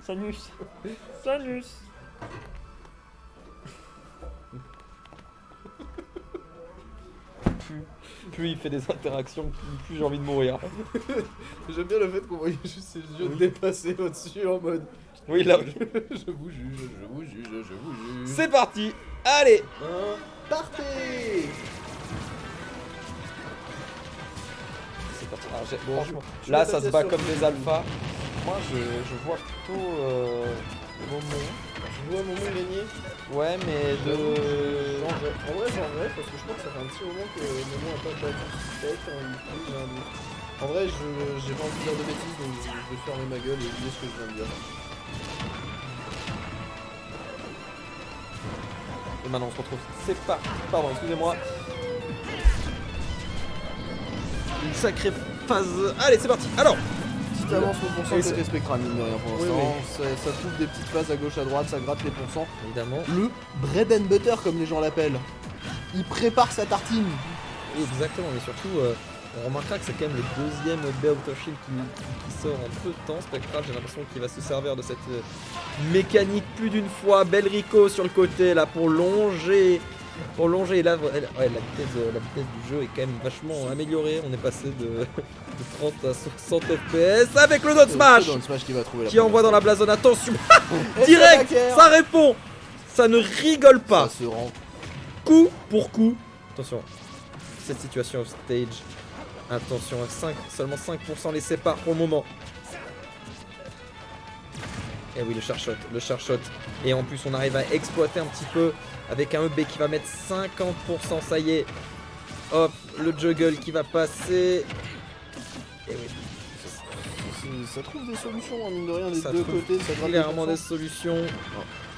Sanus. Sanus. Plus il fait des interactions, plus j'ai envie de mourir. J'aime bien le fait qu'on voyait juste ses yeux dépasser au-dessus en mode. Oui, là. Je vous juge, je vous juge, je vous juge. C'est parti. Allez. Partez. C'est parti. Alors, Bon, franchement, je là vais ça se passer bat sur comme le- des alphas. Moi je vois plutôt Momo. Je vois Momo gagner. Ouais, mais de. En vrai, parce que je crois que ça fait un petit moment que Momo a pas battu Steak en j'ai un doute. En vrai, j'ai pas envie de dire de bêtises, donc je vais fermer ma gueule et oublier ce que je viens de dire. Et maintenant on se retrouve. C'est parti. Pardon, excusez-moi. Une sacrée phase. Allez, c'est parti. Alors. Petite avance au pourcent Et côté Spectral, mine de rien pour Oui, l'instant. Ça trouve des petites phases à gauche à droite, ça gratte les pourcents. Évidemment. Le bread and butter, comme les gens l'appellent. Il prépare sa tartine. Exactement, mais surtout, on remarquera que c'est quand même le deuxième Bay Out of Shield qui sort en peu de temps. Spectral, j'ai l'impression qu'il va se servir de cette mécanique plus d'une fois. Belrico sur le côté là pour longer. Pour longer, et là, ouais, la vitesse du jeu est quand même vachement améliorée. On est passé de 30 à 60 FPS avec le Dot Smash C'est Down Smash qui va trouver la qui envoie dans la black zone. Attention, Et direct, c'est la guerre. ça répond. Ça ne rigole pas. Ça se rend. Coup pour coup. Attention, cette situation off stage. Attention, seulement 5% les séparent pour le moment. Et oui, le char shot. Et en plus, on arrive à exploiter un petit peu avec un EB qui va mettre 50%. Ça y est. Hop, le juggle qui va passer. Et oui, Ça trouve des solutions, hein, mine de rien, des ça deux trouve côtés. Ça gratte les clairement des pourcents. solutions.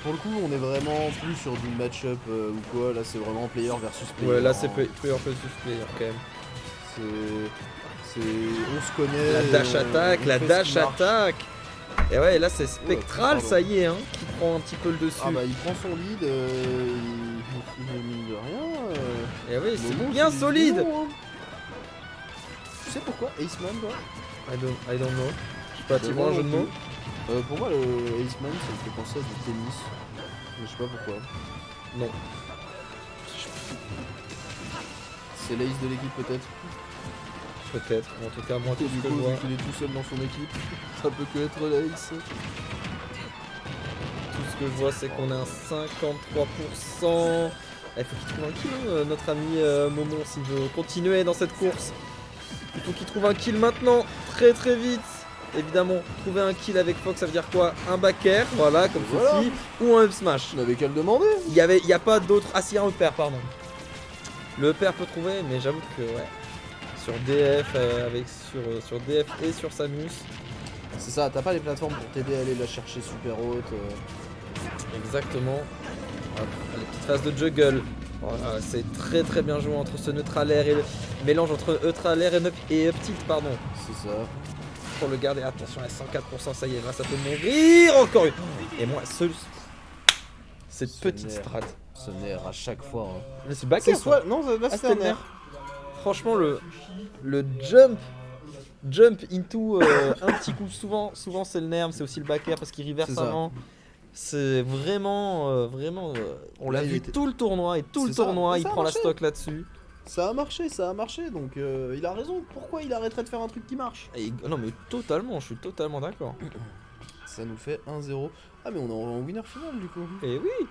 Pour le coup, on est vraiment plus sur du match-up ou quoi. Là, c'est vraiment player versus player. Ouais, là, c'est hein. player versus player quand même. On se connaît. La dash attack, on la fait ce dash qui marche. attack. Et ouais, là c'est Spectral, pardon. ça y est, hein, qui prend un petit peu le dessus. Ah bah, il prend son lead, il mine de rien. Et oui, c'est Momo, bien c'est solide. bon, hein. Tu sais pourquoi Aceman, toi I don't know. Je sais pas, tu vois un jeu de mots. Pour moi, le Aceman, ça me fait penser à du tennis. Mais je sais pas pourquoi. Non. C'est l'ace de l'équipe, peut-être. Peut-être. En tout cas, moi, tout Du ce que coup, je vu vois. qu'il est tout seul dans son équipe, ça peut que être l'ace. Tout ce que je vois, c'est qu'on est à 53%. Il faut qu'il trouve un kill, hein, notre ami Momo, s'il veut continuer dans cette course. Il faut qu'il trouve un kill maintenant, très très vite. Évidemment, trouver un kill avec Fox, ça veut dire quoi? Un back air, voilà, comme Voilà. ceci, ou un up smash. On avait qu'à le demander. Il y a pas d'autre. Ah si, un upper, pardon. Le upper peut trouver, mais j'avoue que ouais. Sur DF, sur DF et sur Samus. C'est ça, t'as pas les plateformes pour t'aider à aller la chercher super haute. Exactement. Hop, les petites phases de juggle. Voilà, c'est très très bien joué entre ce neutral air et le mélange entre neutral air et up tilt, pardon. C'est ça. Pour le garder, attention à 104%, ça y est, là ça peut mourir encore une. Et moi, cette Ce petite nerf. strat. Ce nerf à chaque fois. Hein. Mais c'est back C'est air, soit. Non, là Ah, c'était un c'était nerf. Franchement, le jump into un petit coup, souvent c'est le nerf, c'est aussi le back air parce qu'il reverse C'est ça. avant. C'est vraiment, on l'a Là, il vu était- tout le tournoi et tout le C'est ça. tournoi, Mais il ça a prend la marché. stock là-dessus. Ça a marché, donc il a raison. Pourquoi il arrêterait de faire un truc qui marche? Et non mais totalement, je suis totalement d'accord. Ça nous fait 1-0. Ah, mais on est en winner final du coup. Et oui,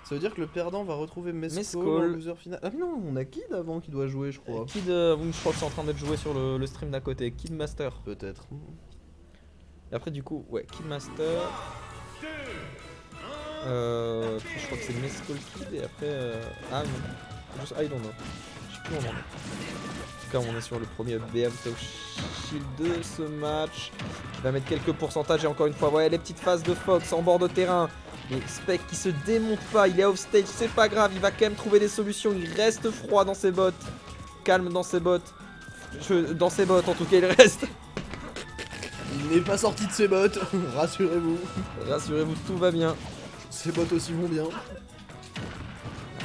Ça veut dire que le perdant va retrouver Mescol Mescol. en loser final. Ah, mais non, on a Kid avant qui doit jouer, je crois. Kid, je crois que c'est en train d'être joué sur le stream d'à côté, Kid Master. Peut-être. Et après du coup, ouais, Kid Master. Je crois que c'est Mescol Kid et après... Ah non, I don't know. Je sais plus où on en est. En tout cas, on est sur le premier BM Top Shield de ce match. Il va mettre quelques pourcentages et encore une fois, ouais, les petites phases de Fox en bord de terrain. Et Spec qui se démonte pas, il est off stage, c'est pas grave, il va quand même trouver des solutions. Il reste froid dans ses bottes, calme dans ses bottes. Dans ses bottes en tout cas, il reste. Il n'est pas sorti de ses bottes, rassurez-vous. Rassurez-vous, tout va bien. Ses bottes aussi vont bien.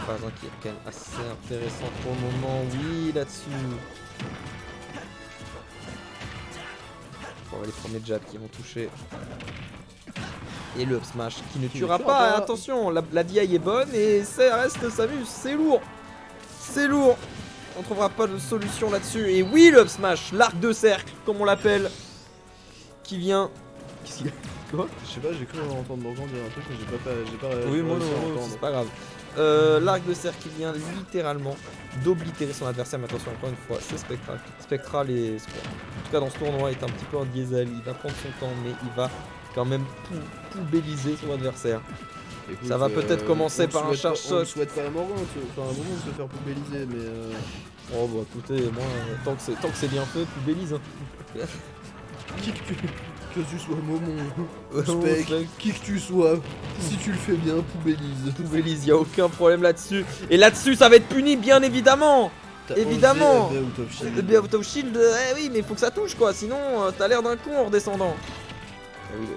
Phase qui est quand même assez intéressant pour le moment, oui, là-dessus. On va les premiers jabs qui vont toucher. Et le up smash qui ne Qui tuera ne tuera pas. pas. Attention, la DI est bonne et ça reste Samus. C'est lourd. C'est lourd. On trouvera pas de solution là-dessus. Et oui, le up smash, l'arc de cercle, comme on l'appelle, qui vient. Qu'est-ce qu'il a? Quoi? Je sais pas, j'ai cru entendre Morgan dire un truc, mais j'ai pas Oui, moi réussi à non, entendre. c'est pas grave. L'arc de cercle qui vient littéralement d'oblitérer son adversaire, mais attention, encore une fois, c'est Spectral. Spectral est, en tout cas dans ce tournoi, est un petit peu un diesel. Il va prendre son temps, mais il va quand même poubelliser son adversaire. Écoute, Ça va peut-être commencer par un charge On shot. ne souhaite pas à Morgan, enfin, à un moment de se faire poubelliser, mais Oh bah écoutez, moi, tant que c'est bien fait, poubellise. Hein. que tu sois Momon, Oh, Spec, Spec. qui que tu sois, si tu le fais bien, poubellise. Poubellise, y a aucun problème là-dessus. Et là-dessus, ça va être puni, bien évidemment. T'as Évidemment. enlevé Out of Shield. Le Be Out of Shield, eh oui, mais faut que ça touche quoi, sinon t'as l'air d'un con en redescendant. Ah oui,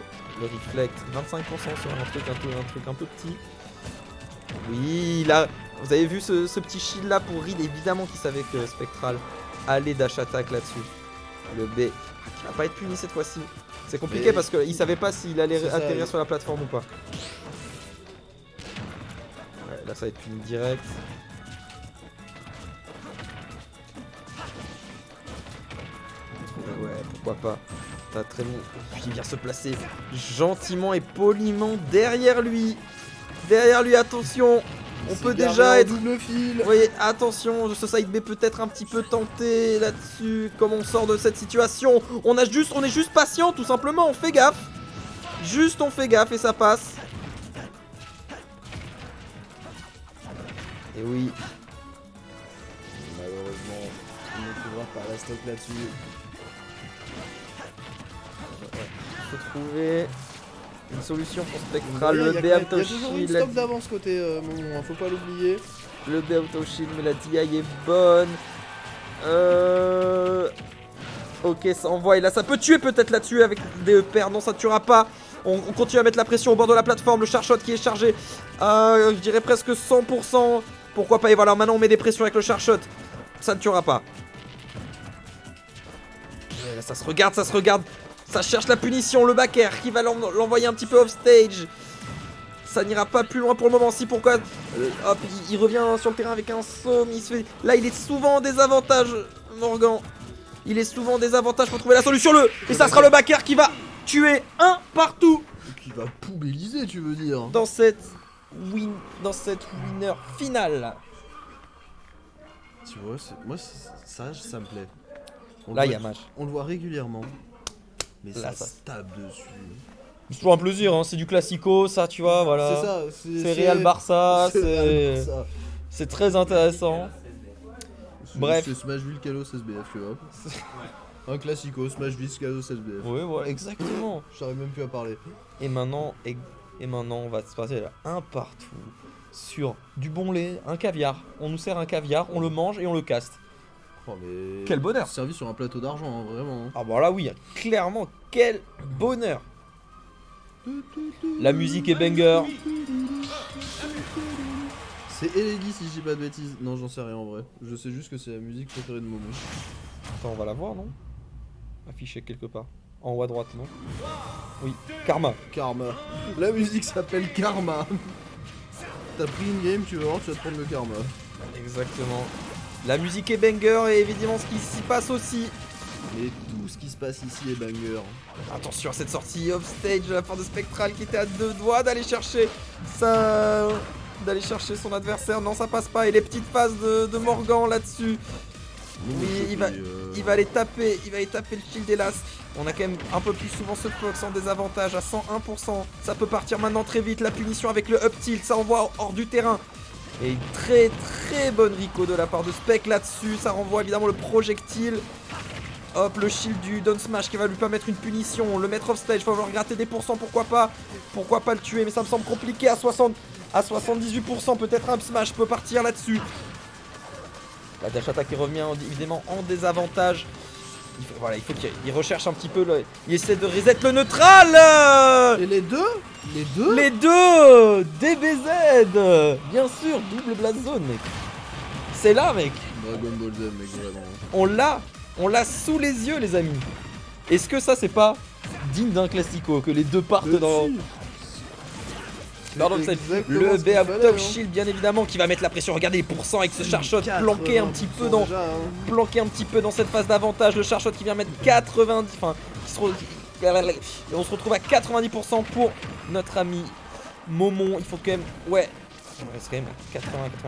le reflect, 25% sur un truc un peu petit. Oui, là, vous avez vu ce petit shield là pour Reed, évidemment qu'il savait que Spectral allait dash attack là-dessus. Le B, qui va pas être puni cette fois-ci. C'est compliqué Mais- parce qu'il savait pas s'il allait C'est ça, atterrir oui. sur la plateforme ou pas. Ouais, là ça va être puni direct. Ouais, pourquoi pas. T'as très bon. Il vient se placer gentiment et poliment derrière lui. Derrière lui, attention. On C'est peut gardé déjà en être. double fil. Vous voyez, attention, ce side B peut être un petit peu tenté là-dessus. Comment on sort de cette situation? On est juste patient, tout simplement. On fait gaffe. Juste, on fait gaffe et ça passe. Et oui. Malheureusement, on ne trouvera pas la stock là-dessus. Faut trouver une solution pour Spectral. Il y a Le quand B même- out il y a of toujours une shield. stock d'avance côté Momon, hein, faut pas l'oublier. Le B out of shield, mais la DI est bonne. Ok, ça envoie. Et là, ça peut tuer peut-être là-dessus avec des EPR. Non, ça tuera pas. On continue à mettre la pression au bord de la plateforme. Le charshot qui est chargé. Je dirais presque 100%. Pourquoi pas? Et voilà, maintenant on met des pressions avec le charshot. Ça ne tuera pas. Ouais, là, ça se regarde, ça se regarde. Ça cherche la punition. Le back air qui va l'envoyer un petit peu off stage. Ça n'ira pas plus loin pour le moment. Si, pourquoi hop, il revient sur le terrain avec un somme. Il se fait... Là, il est souvent en désavantage, Morgan. Il est souvent en désavantage pour trouver la solution. Et ça sera le back air qui va tuer un partout Qui va poubelliser, tu veux dire. dans cette winner finale. Tu vois, moi ça me plaît. On Là, le il y a voit- match. On le voit régulièrement. Mais Là, ça ça- se tape dessus. C'est toujours un plaisir, hein. C'est du classico, ça, tu vois, voilà. C'est ça, C'est Real Barça, c'est Real c'est Barça. c'est très intéressant. Bref. C'est Smashville Kalos SBF, tu vois. Un classico, Smashville Kalos SBF. Oui, voilà, exactement. J'arrive même plus à parler. Et maintenant, on va se passer là, un partout sur du bon lait, un caviar. On nous sert un caviar, on le mange et on le caste. Oh, mais... Quel bonheur. Servi sur un plateau d'argent, hein, vraiment. Ah bah là oui, clairement, quel bonheur. La musique est banger. C'est Elegi si je dis pas de bêtises. Non, j'en sais rien en vrai. Je sais juste que c'est la musique préférée de Momo. Attends, on va la voir, non? Affichée quelque part. En haut à droite, non? Oui, Karma. Karma. La musique s'appelle Karma. T'as pris une game, tu vas voir, tu vas te prendre le karma. Exactement. La musique est banger et évidemment ce qui s'y passe aussi. Mais tout ce qui se passe ici est banger. Attention à cette sortie off stage de la part de Spectral qui était à deux doigts d'aller chercher ça. D'aller chercher son adversaire. Non, ça passe pas. Et les petites phases de Morgan là-dessus. Oui, il va aller taper. Il va aller taper le shield hélas. On a quand même un peu plus souvent ce Fox en désavantage à 101%. Ça peut partir maintenant très vite. La punition avec le up tilt. Ça envoie hors du terrain. Et une très très bonne Rico de la part de Spec là-dessus. Ça renvoie évidemment le projectile. Hop, le shield du down smash qui va lui permettre une punition. Le mettre off stage, faut avoir gratter des pourcents, pourquoi pas. Pourquoi pas le tuer, mais ça me semble compliqué à 78%. Peut-être un up smash peut partir là-dessus. La dash attack qui revient évidemment en désavantage. Voilà, il faut qu'il recherche un petit peu. Il essaie de reset le neutral. Et les deux Les deux DBZ. Bien sûr, double blast zone, mec. C'est là, mec. Dragon Ball Z, mec, vraiment. On l'a sous les yeux, les amis. Est-ce que ça, c'est pas digne d'un classico que les deux partent dans... Pardon, C'est le exactement ce qu'il B-Up fallait, Top hein. Shield bien évidemment qui va mettre la pression. Regardez les pourcents avec ce Charshot planqué un petit peu 80% dans déjà, hein. planqué un petit peu dans cette phase d'avantage. Le Charshot qui vient mettre 90, enfin on se retrouve à 90% pour notre ami Momon. Il faut quand même, ouais, on reste quand même à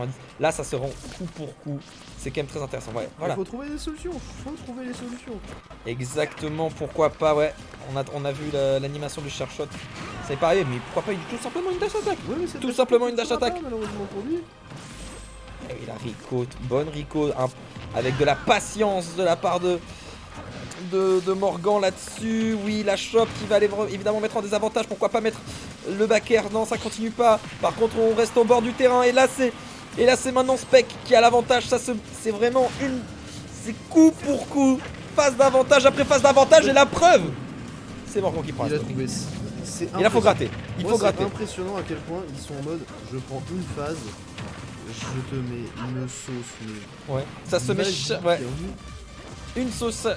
80-90. Là ça se rend coup pour coup. C'est quand même très intéressant. Ouais, voilà. Il faut trouver des solutions. Faut trouver les solutions. Exactement, pourquoi pas, ouais. On a vu l'animation du Charshot. Ça est pas arrivé, mais pourquoi pas tout simplement une dash attack. Ouais, mais c'est Tout dash simplement attack une dash qui fera attack. pas, malheureusement pour lui. Et la Rico, bonne Rico, avec de la patience de la part de Morgan là-dessus. Oui, la Chop qui va aller évidemment mettre en désavantage. Pourquoi pas mettre le back air? Non, ça continue pas. Par contre, on reste au bord du terrain. Et là, c'est maintenant Spec qui a l'avantage. Ça, c'est vraiment c'est coup pour coup. Phase d'avantage après phase d'avantage. Et la preuve, c'est Morgan qui prend Il la a stock. trouvé. Et là, faut gratter. Il faut gratter. C'est impressionnant à quel point ils sont en mode je prends une phase, je te mets une sauce. Mais Ouais. Ça se met. magique, Ouais. hein. Une sauce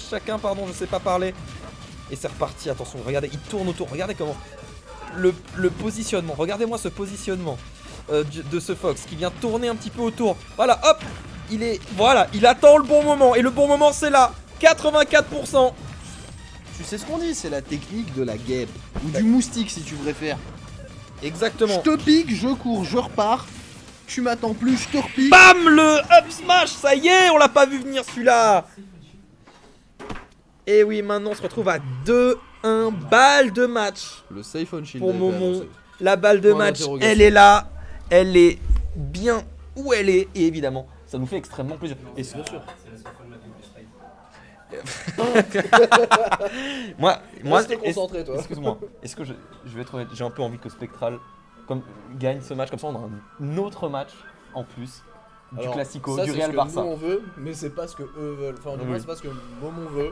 chacun, pardon, je sais pas parler. Et c'est reparti, attention, regardez, il tourne autour. Regardez comment. Le positionnement, regardez-moi ce positionnement de ce Fox qui vient tourner un petit peu autour. Voilà, hop, voilà, il attend le bon moment. Et le bon moment, c'est là. 84%. Tu sais ce qu'on dit, c'est la technique de la guêpe. Ou du moustique si tu préfères. Exactement. Je te pique, je cours, je repars. Tu m'attends plus, je te repique. Bam, le up smash, ça y est, on l'a pas vu venir celui-là. Et oui, maintenant on se retrouve à 2-1 balle de match. Le safe on shield. Pour a été Momon, annoncé. la balle de Point match, d'interrogation. elle est là, elle est bien où elle est, et évidemment, ça nous fait extrêmement plaisir. Et Bien sûr. moi, Reste concentré, toi. excuse-moi, est-ce que je vais être honnête, j'ai un peu envie que Spectral gagne ce match, comme ça on a un autre match en plus du Alors, Classico, ça, du c'est Real ce que Barça. nous on veut, mais c'est pas ce que eux veulent. Enfin, du Oui. moins, c'est pas ce que Momon veut.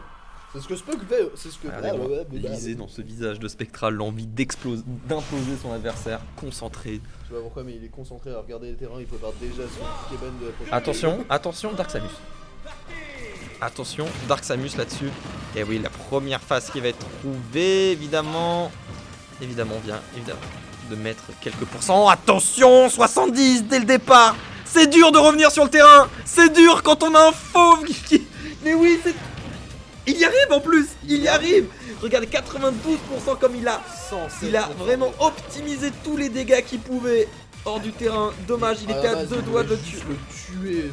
C'est ce que Spug veut. C'est ce que. Regardez-moi, lisez dans ce visage de Spectral l'envie d'imploser son adversaire, concentré. Tu vois pourquoi, mais il est concentré à regarder les terrains, il prépare déjà son Keben de la prochaine. Attention, Dark Samus. Attention, Dark Samus là-dessus. Et oui, la première phase qui va être trouvée, évidemment. Évidemment, on vient de mettre quelques pourcents. Attention, 70 dès le départ. C'est dur de revenir sur le terrain. C'est dur quand on a un fauve qui... Mais oui, c'est... Il y arrive en plus. Il y arrive. Regardez, 92% comme il a vraiment optimisé tous les dégâts qu'il pouvait hors du terrain. Dommage, il était à deux doigts de le tuer. tuer.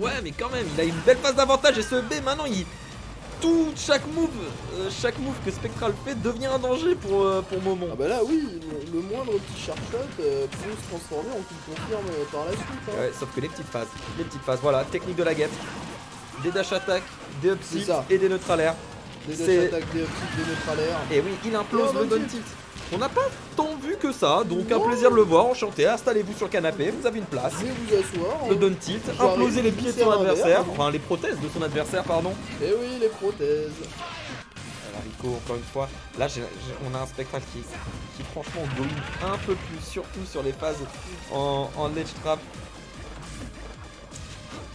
Ouais, mais quand même, il a une belle phase d'avantage et ce B maintenant, chaque move que Spectral fait devient un danger pour Momon. Ah bah là, oui, le moindre petit sharp shot peut se transformer en qu'il confirme par la suite. Hein. Ouais, sauf que les petites phases, voilà, technique de la guêpe, des dash attack, des up C'est ça. et des neutralaires. Des c'est- dash attaques, des optiques, des neutralaires. Et oui, il implose Et un le down down tilt. On n'a pas tant vu que ça, donc un plaisir de le voir, enchanté, installez-vous sur le canapé, vous avez une place. Allez vous asseoir. Le down tilt, J'arrive, imploser les pieds de son c'est un verre, adversaire, hein. enfin les prothèses de son adversaire, pardon. Et oui, les prothèses. Alors Rico, encore une fois, là on a un spectacle qui franchement go un peu plus, surtout sur les phases en edge trap.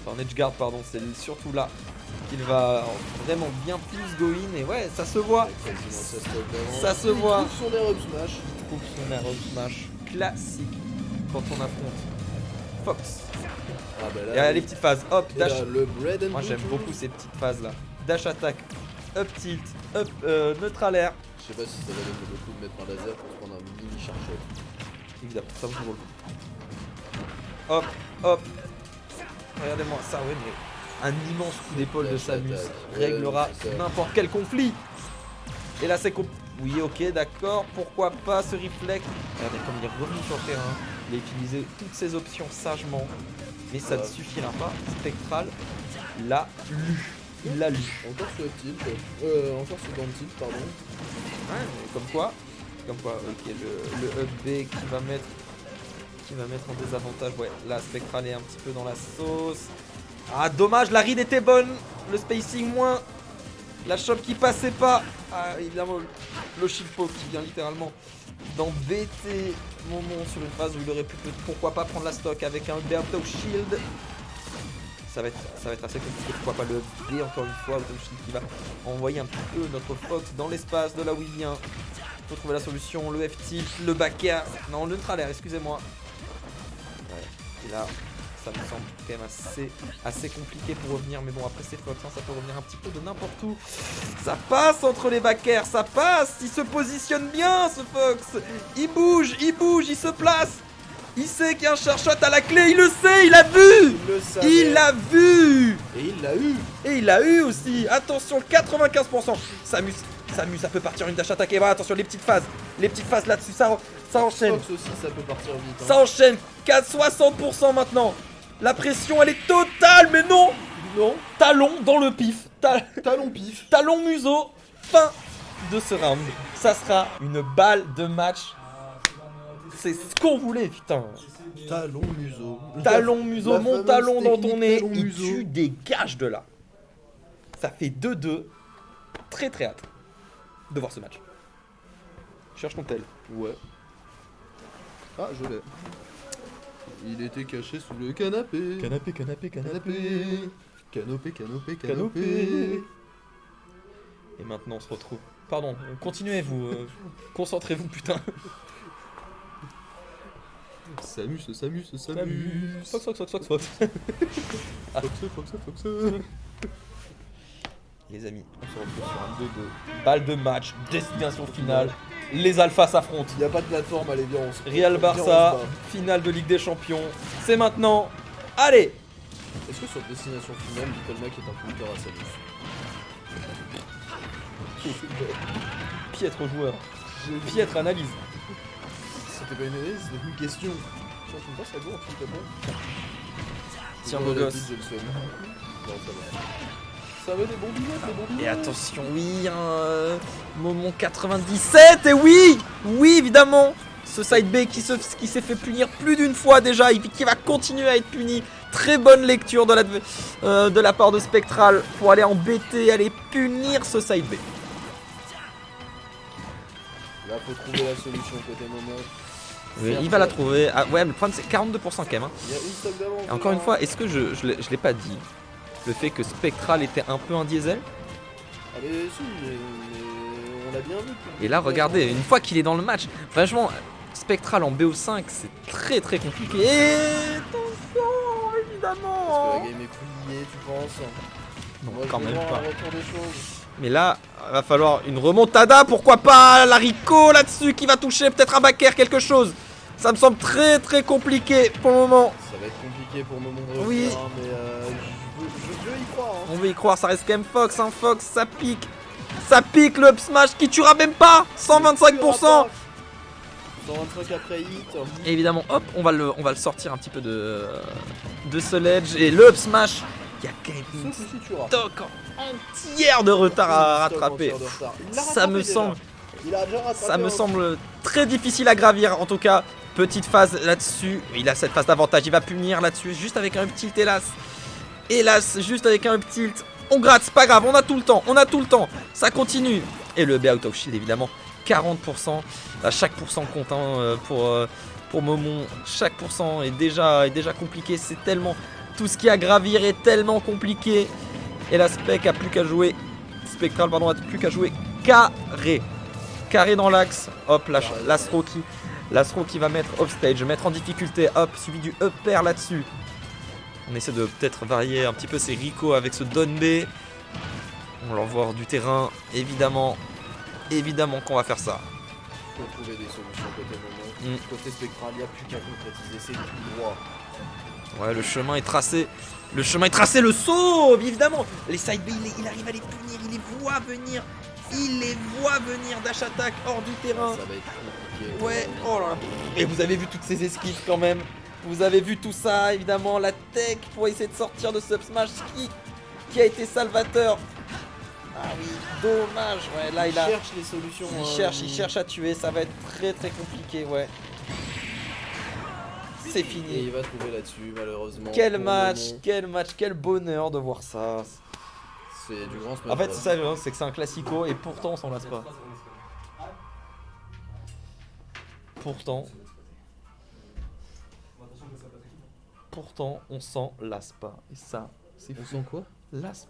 Enfin en edge guard pardon, c'est surtout là qu'il va vraiment bien plus go in et ouais ça se voit. Ça se voit. Il trouve son air up smash. Il trouve son air up smash classique quand on affronte Fox. Ah bah Et là, les petites phases, hop, et dash. là, le bread and Moi j'aime butter. beaucoup ces petites phases là. Dash attack, up tilt, up neutral air. Je sais pas si ça valait le coup de mettre un laser pour se prendre un mini sharp shot. Évidemment, ça vous vaut le coup. Hop, hop. Regardez-moi ça, ouais, mais un immense coup d'épaule de Dash Samus attack. réglera Ouais, c'est ça. n'importe quel conflit. Et là, c'est oui, ok, d'accord. Pourquoi pas ce reflect. Regardez comme il est revenu sur le terrain. Il a utilisé toutes ses options sagement. Mais ça ne Ouais. suffira pas. Spectral l'a lu. Il l'a lu. Encore ce tilt. Encore ce down tilt, pardon. Ouais, mais comme quoi, ok, le up B qui va mettre en désavantage. Ouais, là, Spectral est un petit peu dans la sauce. Ah, dommage, la read était bonne. Le spacing moins. La shop qui passait pas. Ah, évidemment, le shield poke qui vient littéralement d'embêter Momon sur une phase où il aurait pu pourquoi pas prendre la stock avec un B auto shield. Ça va être assez compliqué. Pourquoi pas le B encore une fois, auto shield qui va envoyer un petit peu notre Fox dans l'espace de là où il vient. Faut trouver la solution, le F-tilt, le back air. Non, le neutral air, excusez-moi. Ouais, et là, ça me semble quand même assez compliqué pour revenir. Mais bon, après c'est Fox, hein, ça peut revenir un petit peu de n'importe où. Ça passe entre les back air, ça passe. Il se positionne bien, ce Fox. Il bouge, il se place. Il sait qu'il y a un shot à la clé, il le sait, il l'a vu. Il le savait. Il l'a vu. Et il l'a eu. Et il l'a eu aussi. Attention, 95%. Samus, ça peut partir une dash attaque. Et voilà, attention, les petites phases là-dessus, ça enchaîne. Fox aussi, ça peut partir vite. Hein. Ça enchaîne. 60% maintenant. La pression, elle est totale, mais non. Non. Talon dans le pif. Talon pif. Talon museau. Fin de ce round. Ça sera une balle de match. C'est ce qu'on voulait, putain. Talon museau. Talon museau, mon fameuse talon dans technique ton nez. talon Et museau. tu dégages de là. Ça fait 2-2. Très très hâte de voir ce match. Cherche ton tel. Ouais. Ah, je l'ai. Il était caché sous le canapé. Canapé. Canopé. Et maintenant on se retrouve. Pardon, continuez vous. Concentrez-vous, putain. Samus. Fox. Fox. Les amis, on se retrouve sur un 2-2. Balle de match, destination finale. Les alphas s'affrontent. Y a pas de plateforme, allez, viens, on se Real viens, on se Barça, bat. finale de Ligue des Champions. C'est maintenant. Allez. Est-ce que sur Destination Finale, Little Mac est un punter à Samus? Piètre joueur. Piètre analyse. C'était pas une analyse, c'était une question. Tiens, tu me passes la go en tout cas. Tiens, beau gosse. J'ai le seum. Non, ça va. Ça va des bons billets, Et attention, oui, moment 97, et oui, évidemment, ce side B qui s'est fait punir plus d'une fois déjà, et qui va continuer à être puni. Très bonne lecture de la part de Spectral pour aller embêter, aller punir ce side B. Là, faut trouver la solution côté Momo. Oui, il va la trouver. Ah, ouais, mais le problème c'est 42% quand même. Hein. Il y a une stock d'avance. Et encore une fois, est-ce que je l'ai pas dit? Le fait que Spectral était un peu un diesel. Ah, mais si, mais on l'a bien vu. Et là, regardez, une fois qu'il est dans le match, franchement, Spectral en BO5, c'est très très compliqué. Et attention, évidemment. Parce que la game est pliée, tu penses? Non, Moi, quand je même veux voir pas. un retour des choses. Mais là, il va falloir une remontada, pourquoi pas Larico là-dessus qui va toucher peut-être un back air, quelque chose. Ça me semble très très compliqué pour le moment. Ça va être compliqué pour Momo de Oui. revenir, hein, mais je veux y croire. Hein. On veut y croire, ça reste quand même Fox, hein, Fox, ça pique. Ça pique le up smash qui tuera même pas 125%. 125 après hit. Et évidemment, hop, on va le sortir un petit peu de ce ledge. Et le up smash, il y a quand même Sauf si tu rates. stock entière de retard à Stock rattraper. entière de retard. Il l'a Ça rattrapé me déjà. semble, Il a déjà rattrapé ça me un- semble très difficile à gravir. En tout cas, petite phase là-dessus. Il a cette phase d'avantage, il va punir là-dessus, juste avec un up tilt, hélas. Hélas, juste avec un up tilt. On gratte, c'est pas grave, on a tout le temps, ça continue. Et le B out of shield, évidemment, 40%. À chaque pourcent compte hein, pour Momon. Chaque pourcent est déjà compliqué. C'est tellement. Tout ce qui a à gravir est tellement compliqué. Et la Spec a plus qu'à jouer. Spectral, pardon, a plus qu'à jouer carré. Carré dans l'axe. Hop, l'Astro qui va mettre off stage, mettre en difficulté. Hop, suivi du up air là-dessus. On essaie de peut-être varier un petit peu ses Rico avec ce down B. On leur voit du terrain, évidemment. Évidemment qu'on va faire ça. Faut trouver des solutions côté Momo. Côté Spectral, il n'y a plus qu'à concrétiser, c'est tout droit. Ouais, le chemin est tracé. Le saut, évidemment. Les side B, il arrive à les punir, il les voit venir. Dash attack hors du terrain. Ça va être compliqué. Ouais, oh là là. Et vous avez vu toutes ces esquives quand même. Vous avez vu tout ça, évidemment. La tech pour essayer de sortir de Sub Smash qui a été salvateur. Ah oui, dommage. Ouais, là il cherche les solutions. il cherche à tuer. Ça va être très très compliqué, ouais. C'est Et fini. il va trouver là-dessus, malheureusement. Quel pour match, quel bonheur de voir ça. C'est du grand smash. En fait, c'est ça, c'est que c'est un classico et pourtant on s'en lasse pas. Pourtant, on s'en lasse pas. Et ça, c'est On fou. sent quoi? Lasse